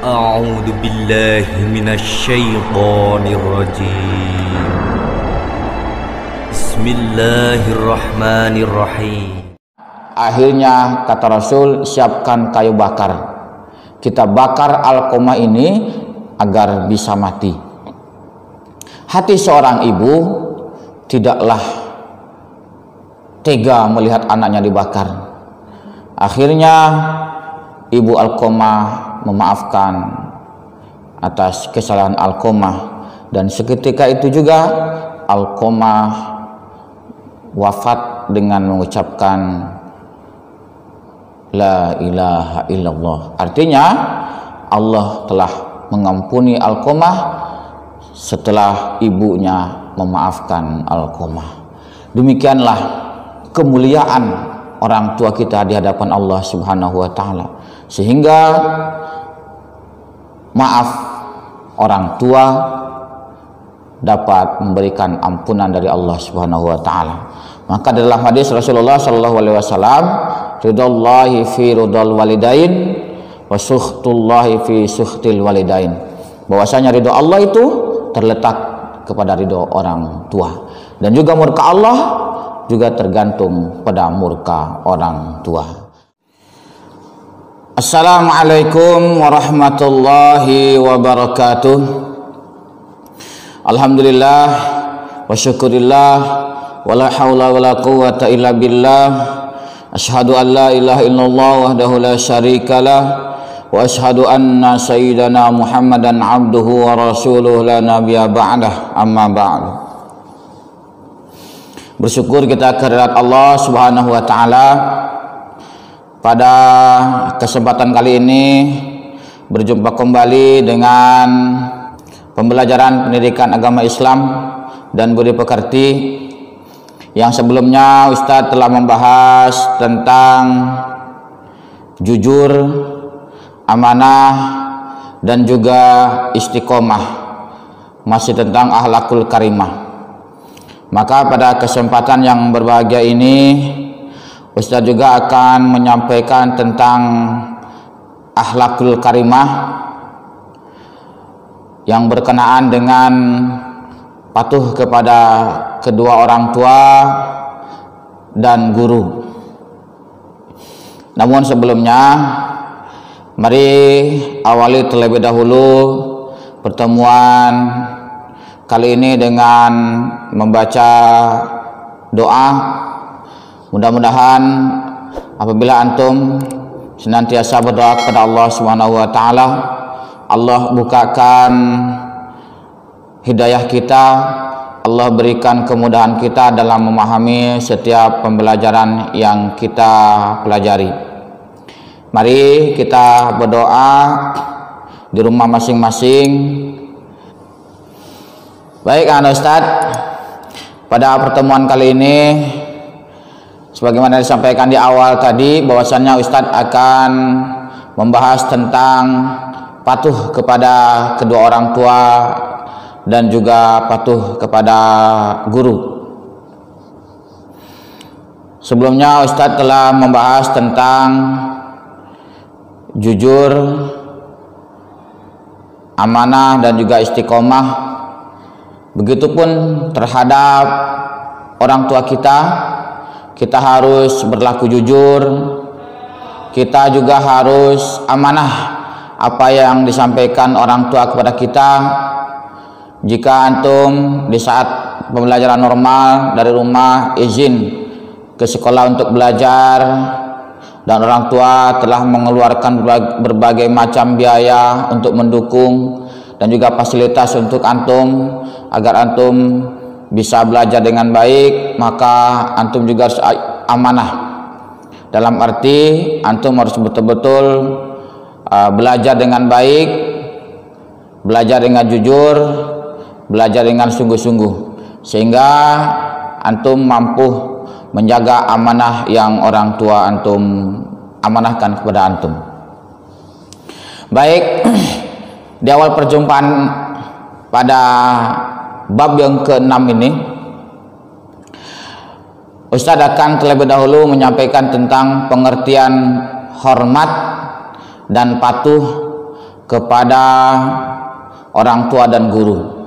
أعوذ بالله من الشيطان الرجيم بسم الله الرحمن الرحيم. Akhirnya kata Rasul, siapkan kayu bakar. Kita bakar Alqamah ini agar bisa mati. Hati seorang ibu tidaklah tega melihat anaknya dibakar. Akhirnya ibu Alqamah memaafkan atas kesalahan Alqamah, dan seketika itu juga Alqamah wafat dengan mengucapkan La ilaha illallah. Artinya Allah telah mengampuni Alqamah setelah ibunya memaafkan Alqamah. Demikianlah kemuliaan orang tua kita di hadapan Allah Subhanahu wa taala, sehingga maaf orang tua dapat memberikan ampunan dari Allah Subhanahu wa taala. Maka dalam hadis Rasulullah sallallahu alaihi wasallam, ridallahi fi ridal walidain wa sukhtullahi fi sukhtil walidain. Bahwasanya ridho Allah itu terletak kepada ridho orang tua, dan juga murka Allah juga tergantung pada murka orang tua. Assalamualaikum warahmatullahi wabarakatuh. Alhamdulillah wa syukurillah wa la hawla wa la quwwata illa billah. Asyhadu an la ilaha illallah wahdahu la syarikalah wa asyhadu anna sayyidana Muhammadan abduhu wa rasuluhu la nabiyya ba'dah, amma ba'du. Bersyukur kita kehadirat Allah Subhanahu wa taala. Pada kesempatan kali ini berjumpa kembali dengan pembelajaran pendidikan agama Islam dan budi pekerti. Yang sebelumnya Ustadz telah membahas tentang jujur, amanah, dan juga istiqomah, masih tentang akhlakul karimah. Maka pada kesempatan yang berbahagia ini Ustadz juga akan menyampaikan tentang akhlakul karimah yang berkenaan dengan patuh kepada kedua orang tua dan guru. Namun sebelumnya, mari awali terlebih dahulu pertemuan kali ini dengan membaca doa. Mudah-mudahan apabila antum senantiasa berdoa kepada Allah Subhanahu wa taala, Allah bukakan hidayah kita, Allah berikan kemudahan kita dalam memahami setiap pembelajaran yang kita pelajari. Mari kita berdoa di rumah masing-masing. Baik, anak Ustaz, pada pertemuan kali ini sebagaimana disampaikan di awal tadi, bahwasannya Ustadz akan membahas tentang patuh kepada kedua orang tua dan juga patuh kepada guru. Sebelumnya Ustadz telah membahas tentang jujur, amanah, dan juga istiqomah. Begitupun terhadap orang tua kita. Kita harus berlaku jujur, kita juga harus amanah apa yang disampaikan orang tua kepada kita. Jika antum di saat pembelajaran normal dari rumah izin ke sekolah untuk belajar, dan orang tua telah mengeluarkan berbagai macam biaya untuk mendukung dan juga fasilitas untuk antum agar antum bisa belajar dengan baik, maka antum juga harus amanah. Dalam arti antum harus betul-betul belajar dengan baik, belajar dengan jujur, belajar dengan sungguh-sungguh, sehingga antum mampu menjaga amanah yang orang tua antum amanahkan kepada antum. Baik, di awal perjumpaan pada bab yang ke-6 ini, Ustadz akan terlebih dahulu menyampaikan tentang pengertian hormat dan patuh kepada orang tua dan guru.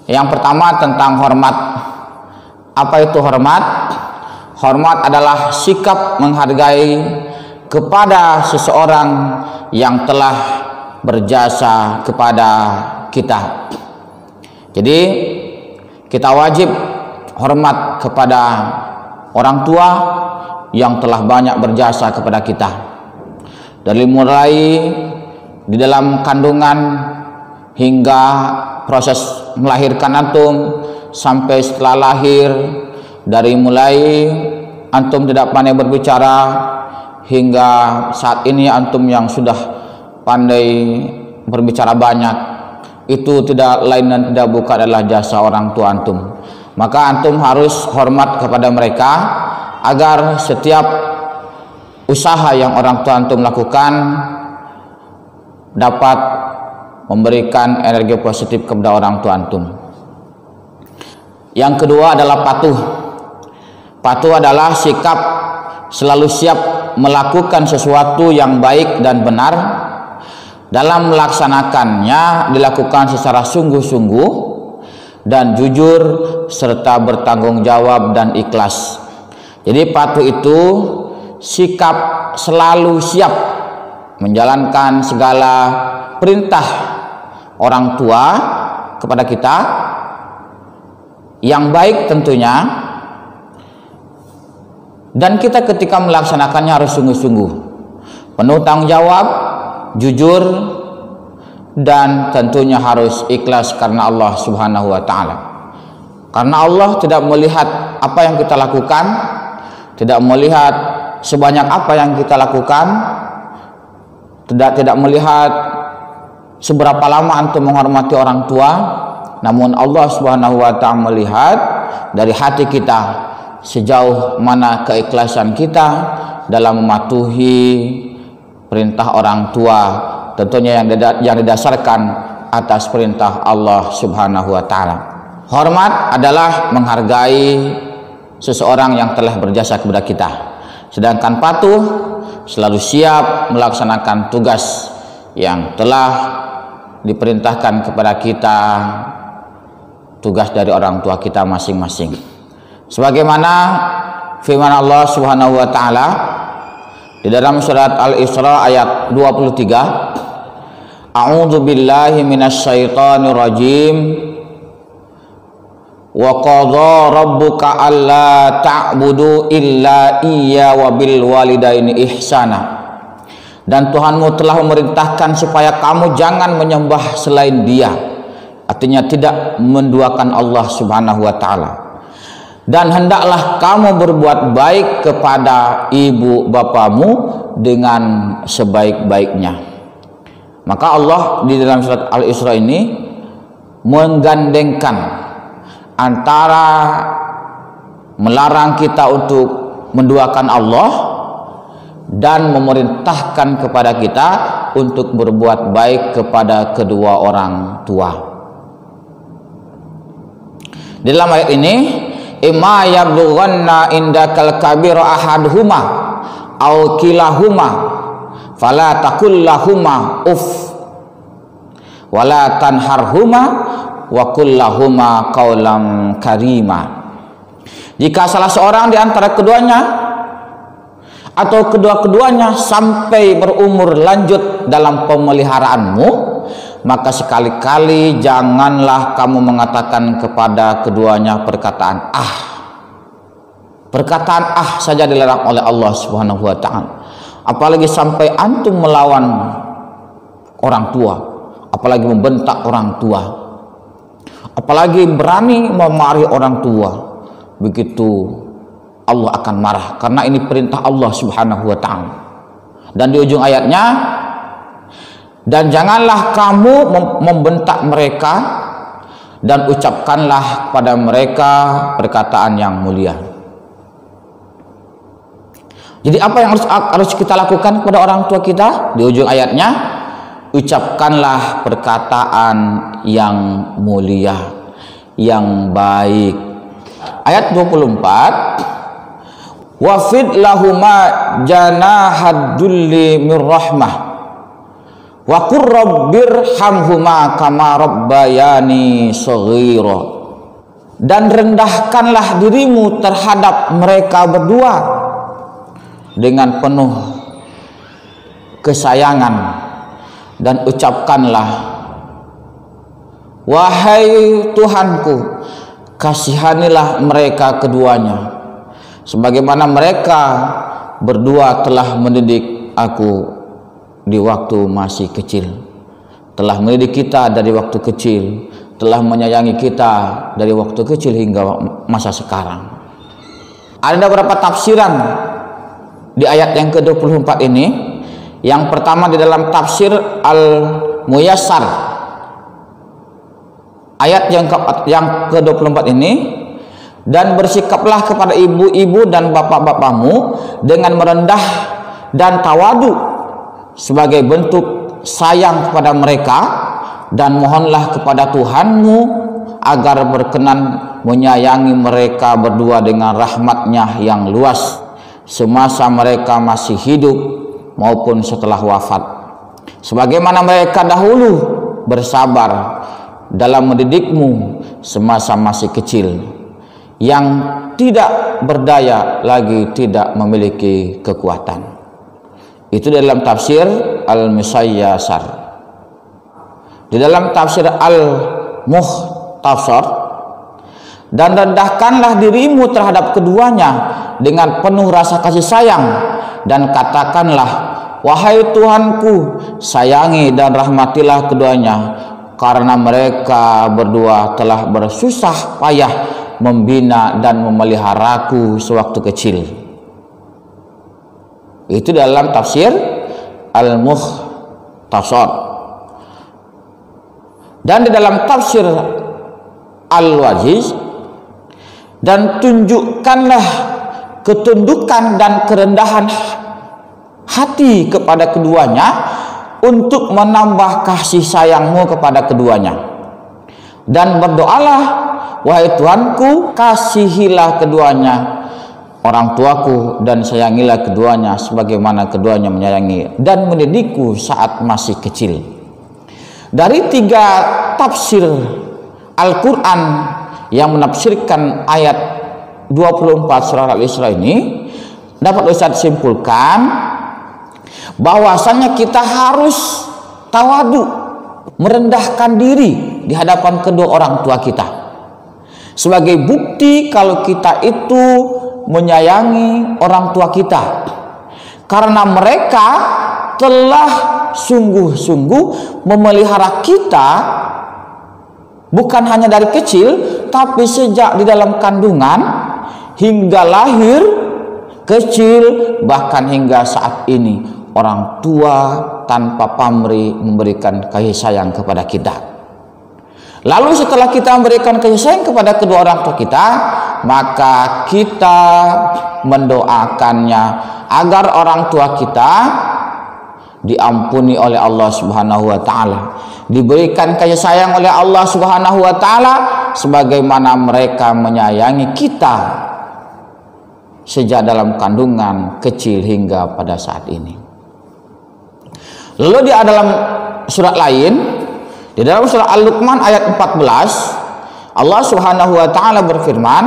Yang pertama tentang hormat. Apa itu hormat? Hormat adalah sikap menghargai kepada seseorang yang telah berjasa kepada kita. Jadi kita wajib hormat kepada orang tua yang telah banyak berjasa kepada kita. Dari mulai di dalam kandungan hingga proses melahirkan antum sampai setelah lahir, dari mulai antum tidak pandai berbicara hingga saat ini antum yang sudah pandai berbicara banyak, itu tidak lain dan tidak bukan adalah jasa orang tua antum. Maka antum harus hormat kepada mereka agar setiap usaha yang orang tua antum lakukan dapat memberikan energi positif kepada orang tua antum. Yang kedua adalah patuh. Patuh adalah sikap selalu siap melakukan sesuatu yang baik dan benar. Dalam melaksanakannya dilakukan secara sungguh-sungguh dan jujur serta bertanggung jawab dan ikhlas. Jadi patuh itu sikap selalu siap menjalankan segala perintah orang tua kepada kita yang baik tentunya, dan kita ketika melaksanakannya harus sungguh-sungguh, penuh tanggung jawab, jujur, dan tentunya harus ikhlas karena Allah Subhanahu wa Ta'ala. Karena Allah tidak melihat apa yang kita lakukan, tidak melihat sebanyak apa yang kita lakukan, tidak melihat seberapa lama antum menghormati orang tua, namun Allah Subhanahu wa Ta'ala melihat dari hati kita, sejauh mana keikhlasan kita dalam mematuhi perintah orang tua, tentunya yang didasarkan atas perintah Allah Subhanahu wa Ta'ala. Hormat adalah menghargai seseorang yang telah berjasa kepada kita, sedangkan patuh selalu siap melaksanakan tugas yang telah diperintahkan kepada kita, tugas dari orang tua kita masing-masing. Sebagaimana firman Allah Subhanahu wa Ta'ala di dalam surat Al-Isra ayat 23, A'udzu billahi minasyaitonir rajim. Wa qadha rabbuka alla ta'budu illa iyya wa bil walidaini ihsana. Dan Tuhanmu telah memerintahkan supaya kamu jangan menyembah selain Dia. Artinya tidak menduakan Allah Subhanahu wa Ta'ala. Dan hendaklah kamu berbuat baik kepada ibu bapamu dengan sebaik-baiknya. Maka Allah di dalam surat Al-Isra ini menggandengkan antara melarang kita untuk menduakan Allah dan memerintahkan kepada kita untuk berbuat baik kepada kedua orang tua. Di dalam ayat ini, imma yablughanna indakal kabira ahaduhuma aw kilahuma fala taqul lahuma uff wala tanharhuma wa qul lahuma qaulan karima. Jika salah seorang di antara keduanya atau kedua-keduanya sampai berumur lanjut dalam pemeliharaanmu, maka sekali-kali janganlah kamu mengatakan kepada keduanya perkataan ah. Perkataan ah saja dilarang oleh Allah Subhanahu wa Ta'ala. Apalagi sampai antum melawan orang tua, apalagi membentak orang tua, apalagi berani memarahi orang tua, begitu Allah akan marah, karena ini perintah Allah Subhanahu wa Ta'ala. Dan di ujung ayatnya, dan janganlah kamu membentak mereka dan ucapkanlah pada mereka perkataan yang mulia. Jadi apa yang harus kita lakukan kepada orang tua kita? Di ujung ayatnya, ucapkanlah perkataan yang mulia, yang baik. Ayat 24, wafid lahuma janahad dulli mir rahmah Wa qur rabbirhamhuma kama rabbayani shaghira. Dan rendahkanlah dirimu terhadap mereka berdua dengan penuh kesayangan, dan ucapkanlah, wahai Tuhanku, kasihanilah mereka keduanya sebagaimana mereka berdua telah mendidik aku di waktu masih kecil, telah mendidik kita dari waktu kecil, telah menyayangi kita dari waktu kecil hingga masa sekarang. Ada beberapa tafsiran di ayat yang ke-24 ini. Yang pertama di dalam tafsir Al-Muyassar, ayat yang ke-24 ini, dan bersikaplah kepada ibu-ibu dan bapak-bapakmu dengan merendah dan tawadu sebagai bentuk sayang kepada mereka, dan mohonlah kepada Tuhanmu agar berkenan menyayangi mereka berdua dengan rahmat-Nya yang luas semasa mereka masih hidup maupun setelah wafat, sebagaimana mereka dahulu bersabar dalam mendidikmu semasa masih kecil, yang tidak berdaya lagi tidak memiliki kekuatan. Itu dalam tafsir Al-Muyassar. Di dalam tafsir Al-Mukhtasar, dan rendahkanlah dirimu terhadap keduanya dengan penuh rasa kasih sayang, dan katakanlah, wahai Tuhanku, sayangi dan rahmatilah keduanya, karena mereka berdua telah bersusah payah membina dan memeliharaku sewaktu kecil. Itu dalam tafsir Al-Mukhtasar. Dan di dalam tafsir Al-Wajiz, dan tunjukkanlah ketundukan dan kerendahan hati kepada keduanya untuk menambah kasih sayangmu kepada keduanya, dan berdoalah, wahai Tuhanku, kasihilah keduanya orang tuaku, dan sayangilah keduanya sebagaimana keduanya menyayangi dan mendidikku saat masih kecil. Dari 3 tafsir Al-Quran yang menafsirkan ayat 24 surah Al-Isra ini, dapat Ustaz simpulkan bahwasanya kita harus tawadu, merendahkan diri di hadapan kedua orang tua kita, sebagai bukti kalau kita itu menyayangi orang tua kita, karena mereka telah sungguh-sungguh memelihara kita, bukan hanya dari kecil, tapi sejak di dalam kandungan hingga lahir, kecil, bahkan hingga saat ini orang tua tanpa pamrih memberikan kasih sayang kepada kita. Lalu setelah kita memberikan kasih sayang kepada kedua orang tua kita, maka kita mendoakannya agar orang tua kita diampuni oleh Allah Subhanahu wa taala, diberikan kasih sayang oleh Allah Subhanahu wa taala sebagaimana mereka menyayangi kita sejak dalam kandungan, kecil hingga pada saat ini. Lalu di dalam surat lain, di dalam surah Al-Luqman ayat 14, Allah Subhanahu wa taala berfirman,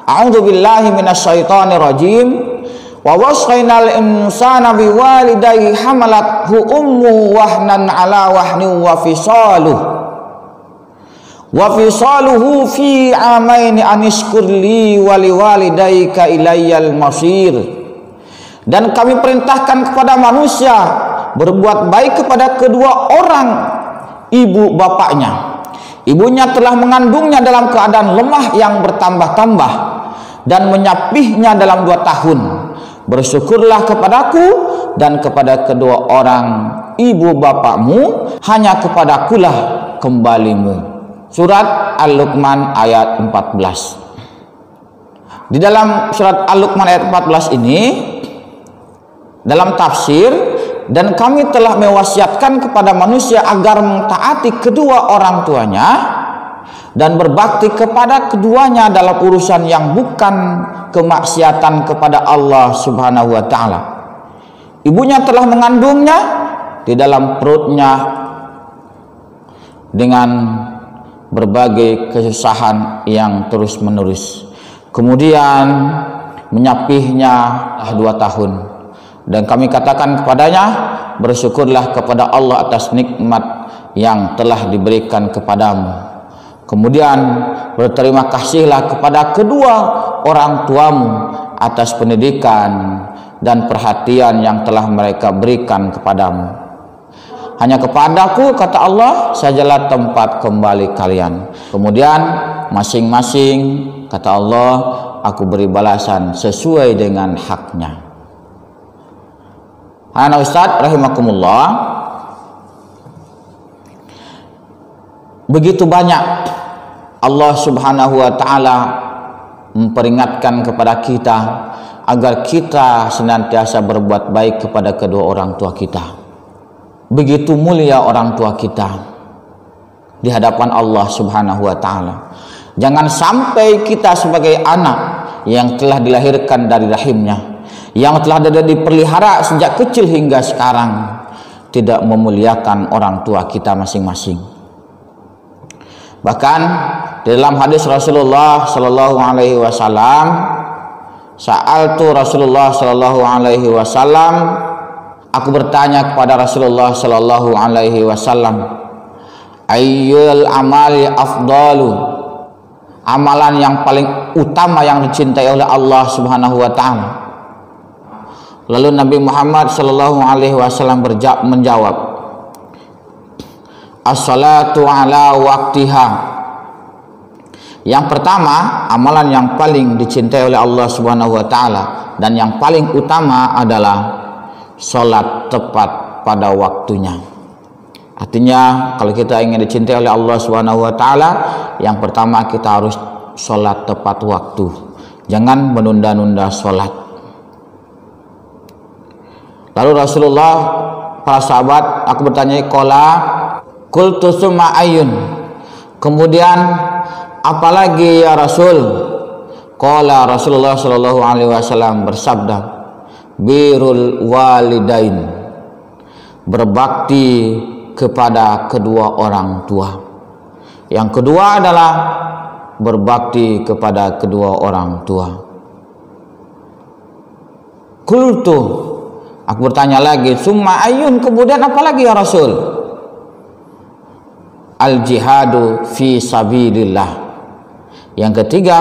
a'udzubillahi minasyaitonir rajim, wa wasainal insana biwalidayhi hamalathu ummu wahnan ala wahni wa fisaluhu fi amaini anishkurli wa liwalidayka ilayyal masir. Dan kami perintahkan kepada manusia berbuat baik kepada kedua orang ibu bapaknya. Ibunya telah mengandungnya dalam keadaan lemah yang bertambah-tambah dan menyapihnya dalam 2 tahun. Bersyukurlah kepadaku dan kepada kedua orang ibu bapakmu, hanya kepadakulah kembalimu. Surat Al-Luqman ayat 14. Di dalam surat Al-Luqman ayat 14 ini, dalam tafsir, dan kami telah mewasiatkan kepada manusia agar mentaati kedua orang tuanya dan berbakti kepada keduanya dalam urusan yang bukan kemaksiatan kepada Allah Subhanahu wa taala. Ibunya telah mengandungnya di dalam perutnya dengan berbagai kesusahan yang terus-menerus. Kemudian menyapihnya 2 tahun, dan kami katakan kepadanya, bersyukurlah kepada Allah atas nikmat yang telah diberikan kepadamu. Kemudian berterima kasihlah kepada kedua orang tuamu atas pendidikan dan perhatian yang telah mereka berikan kepadamu. Hanya kepadaku, kata Allah, sajalah tempat kembali kalian. Kemudian masing-masing, kata Allah, aku beri balasan sesuai dengan haknya. Anak Ustaz rahimakumullah, begitu banyak Allah Subhanahu wa taala memperingatkan kepada kita agar kita senantiasa berbuat baik kepada kedua orang tua kita. Begitu mulia orang tua kita di hadapan Allah Subhanahu wa taala. Jangan sampai kita sebagai anak yang telah dilahirkan dari rahimnya, yang telah dipelihara sejak kecil hingga sekarang, tidak memuliakan orang tua kita masing-masing. Bahkan di dalam hadis Rasulullah sallallahu alaihi wasallam, sa'altu Rasulullah sallallahu alaihi wasallam, aku bertanya kepada Rasulullah sallallahu alaihi wasallam, ayyul amali afdalu, amalan yang paling utama yang dicintai oleh Allah Subhanahu wa taala. Lalu Nabi Muhammad sallallahu alaihi wasallam menjawab, as-salatu ala waqtiha. Yang pertama, amalan yang paling dicintai oleh Allah Subhanahu wa taala dan yang paling utama adalah salat tepat pada waktunya. Artinya, kalau kita ingin dicintai oleh Allah Subhanahu wa taala, yang pertama kita harus salat tepat waktu. Jangan menunda-nunda salat. Lalu Rasulullah, para sahabat, aku bertanya, qala qultu summa ayyun. Kemudian apalagi ya Rasul? Qala Rasulullah sallallahu alaihi wasallam bersabda, birrul walidain, berbakti kepada kedua orang tua. Yang kedua adalah berbakti kepada kedua orang tua. Qultu, aku bertanya lagi, summa ayyun, kemudian apalagi ya Rasul? Al jihadu fi sabilillah. Yang ketiga,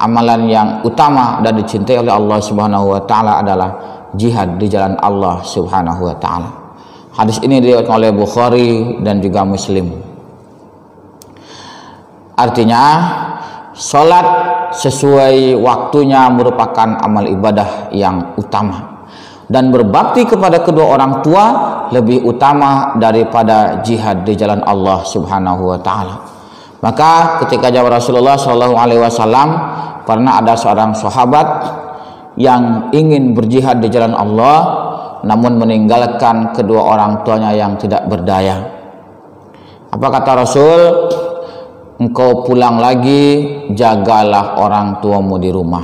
amalan yang utama dan dicintai oleh Allah Subhanahu wa taala adalah jihad di jalan Allah Subhanahu wa taala. Hadis ini diriwayatkan oleh Bukhari dan juga Muslim. Artinya, salat sesuai waktunya merupakan amal ibadah yang utama, dan berbakti kepada kedua orang tua lebih utama daripada jihad di jalan Allah Subhanahu wa taala. Maka ketika zaman Rasulullah sallallahu alaihi wasallam, pernah ada seorang sahabat yang ingin berjihad di jalan Allah namun meninggalkan kedua orang tuanya yang tidak berdaya. Apa kata Rasul? Engkau pulang lagi, jagalah orang tuamu di rumah.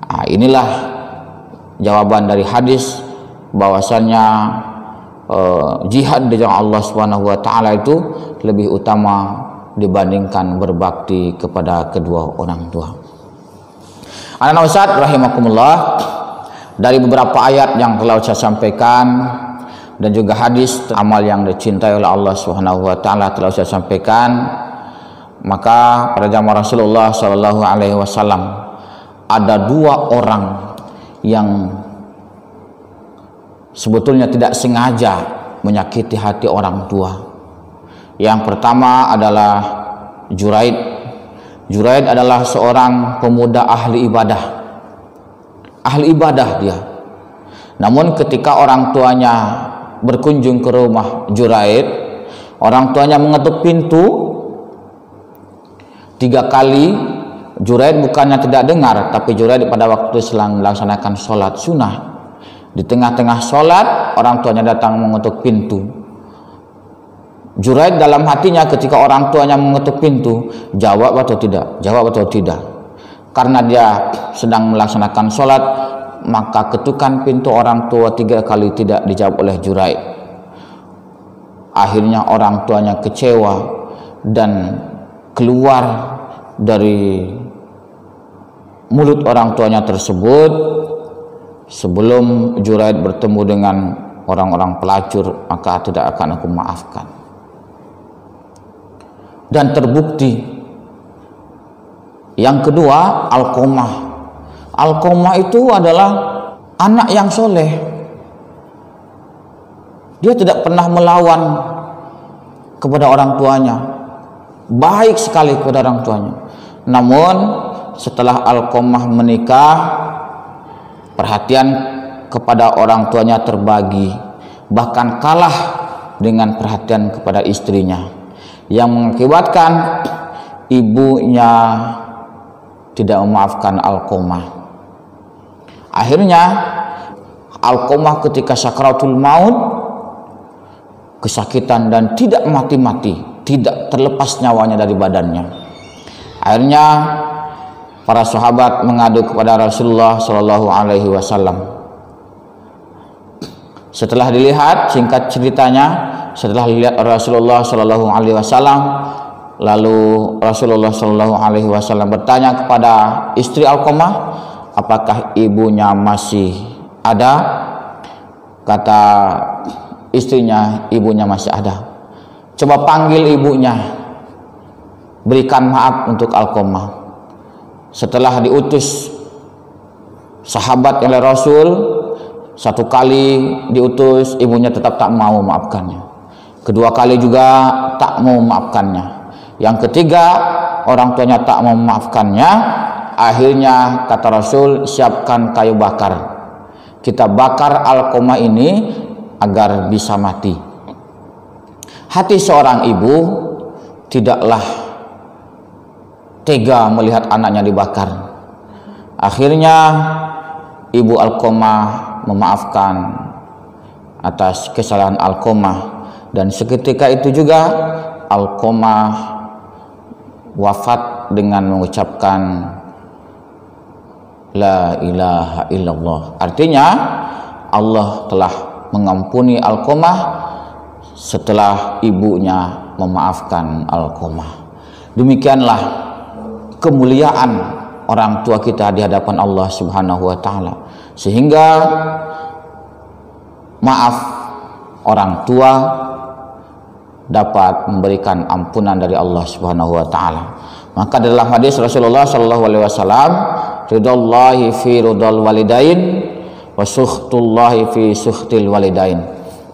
Nah, inilah jawaban dari hadis bahwasannya jihad di jalan Allah Subhanahu wa taala itu lebih utama dibandingkan berbakti kepada kedua orang tua. Anak Ustaz rahimakumullah, dari beberapa ayat yang telah saya sampaikan dan juga hadis amal yang dicintai oleh Allah Subhanahu wa taala telah saya sampaikan, maka pada zaman Rasulullah sallallahu alaihi wasallam ada dua orang yang sebetulnya tidak sengaja menyakiti hati orang tua. Yang pertama adalah Juraid. Juraid adalah seorang pemuda ahli ibadah. Ahli ibadah dia. Namun ketika orang tuanya berkunjung ke rumah Juraid, orang tuanya mengetuk pintu 3 kali. Juraid bukannya tidak dengar, tapi Juraid pada waktu sedang melaksanakan sholat sunnah. Di tengah-tengah sholat, orang tuanya datang mengetuk pintu. Juraid dalam hatinya ketika orang tuanya mengetuk pintu, jawab atau tidak, jawab atau tidak. Karena dia sedang melaksanakan sholat, maka ketukan pintu orang tua 3 kali tidak dijawab oleh Juraid. akhirnya orang tuanya kecewa dan keluar dari mulut orang tuanya tersebut, sebelum Juraid bertemu dengan orang-orang pelacur, maka tidak akan aku maafkan. Dan terbukti. Yang kedua, Alqamah. Alqamah itu adalah anak yang soleh. Dia tidak pernah melawan kepada orang tuanya, baik sekali kepada orang tuanya. Namun setelah Alqamah menikah, perhatian kepada orang tuanya terbagi, bahkan kalah dengan perhatian kepada istrinya, yang mengakibatkan ibunya tidak memaafkan Alqamah. Akhirnya Alqamah ketika sakaratul maut, kesakitan dan tidak mati-mati, tidak terlepas nyawanya dari badannya. Akhirnya para sahabat mengadu kepada Rasulullah Shallallahu Alaihi Wasallam. Setelah dilihat, singkat ceritanya, setelah dilihat Rasulullah Shallallahu Alaihi Wasallam, lalu Rasulullah Shallallahu Alaihi Wasallam bertanya kepada istri Alqamah, apakah ibunya masih ada? Kata istrinya, ibunya masih ada. Coba panggil ibunya, berikan maaf untuk Alqamah. Setelah diutus sahabat oleh Rasul, satu kali diutus, ibunya tetap tak mau memaafkannya. Kedua kali juga tak mau memaafkannya. Yang ketiga, orang tuanya tak mau memaafkannya. Akhirnya kata Rasul, siapkan kayu bakar. Kita bakar Alqamah ini agar bisa mati. Hati seorang ibu tidaklah tega melihat anaknya dibakar. Akhirnya ibu Alqamah memaafkan atas kesalahan Alqamah, dan seketika itu juga Alqamah wafat dengan mengucapkan la ilaha illallah. Artinya Allah telah mengampuni Alqamah setelah ibunya memaafkan Alqamah. Demikianlah kemuliaan orang tua kita di hadapan Allah Subhanahu wa taala, sehingga maaf orang tua dapat memberikan ampunan dari Allah Subhanahu wa taala. Maka dalam hadis Rasulullah sallallahu alaihi wasallam, ridallahi fi ridal walidain wa sukhtullahi fi sukhtil walidain.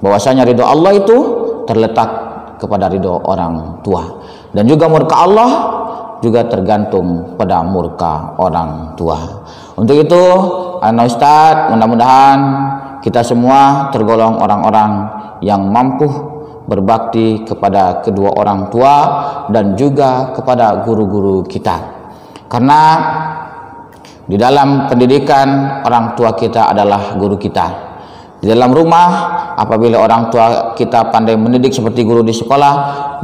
Bahwasanya ridho Allah itu terletak kepada ridho orang tua, dan juga murka Allah juga tergantung pada murka orang tua. Untuk itu, anak Ustadz, mudah-mudahan kita semua tergolong orang-orang yang mampu berbakti kepada kedua orang tua dan juga kepada guru-guru kita. Karena di dalam pendidikan, orang tua kita adalah guru kita. Di dalam rumah, apabila orang tua kita pandai mendidik seperti guru di sekolah,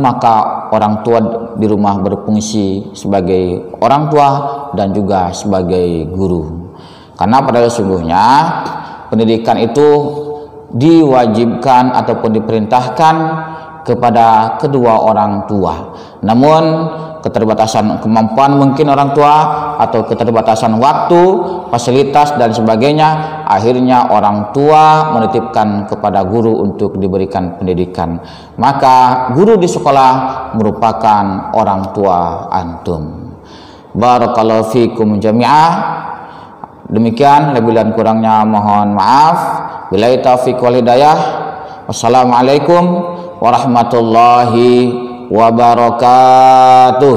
maka orang tua di rumah berfungsi sebagai orang tua dan juga sebagai guru. Karena pada sesungguhnya pendidikan itu diwajibkan ataupun diperintahkan kepada kedua orang tua. Namun keterbatasan kemampuan mungkin orang tua, atau keterbatasan waktu, fasilitas dan sebagainya, akhirnya orang tua menitipkan kepada guru untuk diberikan pendidikan. Maka guru di sekolah merupakan orang tua antum. Barakallahu fikum jami'ah. Demikian, lebih dan kurangnya mohon maaf. Billahi taufiq wal hidayah. Wassalamualaikum warahmatullahi wabarakatuh.